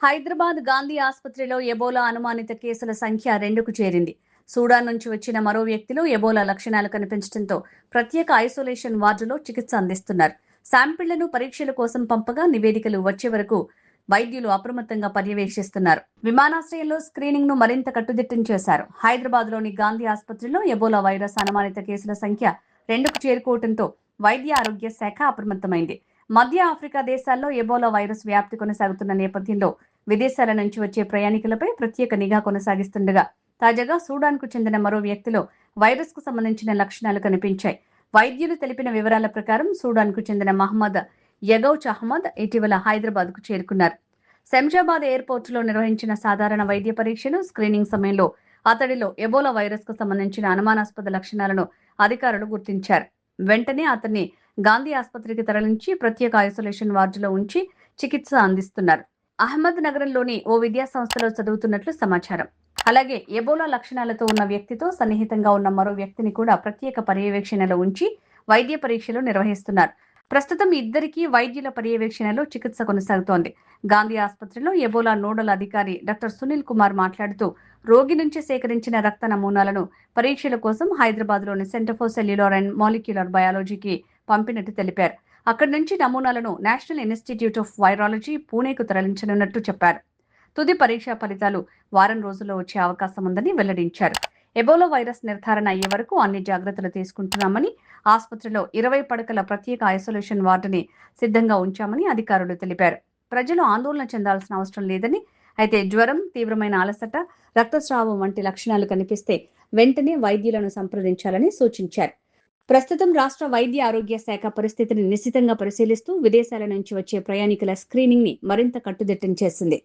హైదరాబాద్ గాంధీ ఆసుపత్రిలో ఎబోలా అనుమానిత కేసుల సంఖ్య 2కు చేరింది. సూడాన్ నుంచి వచ్చిన మరో వ్యక్తిలో ఎబోలా లక్షణాలు కనిపించడంతో ప్రత్యేక ఐసోలేషన్ వార్డులో చికిత్స అందిస్తున్నారు. శాంపిళ్లను పరీక్షల కోసం పంపగా నివేదికలు వచ్చే వరకు వైద్యులు అప్రమత్తంగా పర్యవేక్షిస్తున్నారు. విమానాశ్రయంలో స్క్రీనింగ్ ను మరింత కట్టుదిట్టం చేశారు. హైదరాబాద్ లోని గాంధీ ఆసుపత్రిలో ఎబోలా వైరస్ అనుమానిత కేసుల సంఖ్య 2కు చేరుకోవడంతో వైద్య ఆరోగ్య శాఖ అప్రమత్తమైంది. మధ్య ఆఫ్రికా దేశాల్లో ఎబోలా వైరస్ వ్యాప్తి కొనసాగుతున్న నేపథ్యంలో విదేశాల నుంచి వచ్చే ప్రయాణికులపై ప్రత్యేక నిఘా కొనసాగిస్తుండగా తాజాగా సూడాన్ కు చెందిన మరో వ్యక్తిలో వైరస్ కు సంబంధించిన లక్షణాలు కనిపించాయి. వైద్యులు తెలిపిన వివరాల ప్రకారం సూడాన్ కు చెందిన మహమ్మద్ యగౌచ్ అహ్మద్ ఇటీవల హైదరాబాద్ కు చేరుకున్నారు. శంషాబాద్ ఎయిర్పోర్ట్ లో నిర్వహించిన సాధారణ వైద్య పరీక్షలు, స్క్రీనింగ్ సమయంలో అతడిలో ఎబోలా వైరస్ కు సంబంధించిన అనుమానాస్పద లక్షణాలను అధికారులు గుర్తించారు. వెంటనే అతన్ని గాంధీ ఆసుపత్రికి తరలించి ప్రత్యేక ఐసోలేషన్ వార్డులో ఉంచి చికిత్స అందిస్తున్నారు. అహ్మద్ నగరంలోని ఓ విద్యా సంస్థలో చదువుతున్నట్లు సమాచారం. అలాగే ఎబోలా లక్షణాలతో ఉన్న వ్యక్తితో సన్నిహితంగా ఉన్న మరో వ్యక్తిని కూడా ప్రత్యేక పర్యవేక్షణలో ఉంచి వైద్య పరీక్షలు నిర్వహిస్తున్నారు. ప్రస్తుతం ఇద్దరికీ వైద్యుల పర్యవేక్షణలో చికిత్స కొనసాగుతోంది. గాంధీ ఆసుపత్రిలో ఎబోలా నోడల్ అధికారి డాక్టర్ సునీల్ కుమార్ మాట్లాడుతూ రోగి నుంచి సేకరించిన రక్త నమూనాలను పరీక్షల కోసం హైదరాబాద్లోని centre for cellular and molecular బయాలజీకి పంపినట్టు తెలిపారు. అక్కడి నుంచి నమూనాలను నేషనల్ ఇన్స్టిట్యూట్ ఆఫ్ వైరాలజీ పూణేకు తరలించనున్నట్టు చెప్పారు. తుది పరీక్షా ఫలితాలు వారం రోజుల్లో వచ్చే అవకాశం ఉందని వెల్లడించారు. ఎబోలా వైరస్ నిర్ధారణ అయ్యే వరకు అన్ని జాగ్రత్తలు తీసుకుంటున్నామని, ఆసుపత్రిలో 20 పడకల ప్రత్యేక ఐసోలేషన్ వార్డుని సిద్ధంగా ఉంచామని అధికారులు తెలిపారు. ప్రజలు ఆందోళన చెందాల్సిన అవసరం లేదని, అయితే జ్వరం, తీవ్రమైన అలసట, రక్తస్రావం వంటి లక్షణాలు కనిపిస్తే వెంటనే వైద్యులను సంప్రదించాలని సూచించారు. ప్రస్తుతం రాష్ట్ర వైద్య ఆరోగ్య శాఖ పరిస్థితిని నిశితంగా పరిశీలిస్తూ విదేశాల నుంచి వచ్చే ప్రయాణికుల స్క్రీనింగ్ ని మరింత కట్టుదిట్టం చేసింది.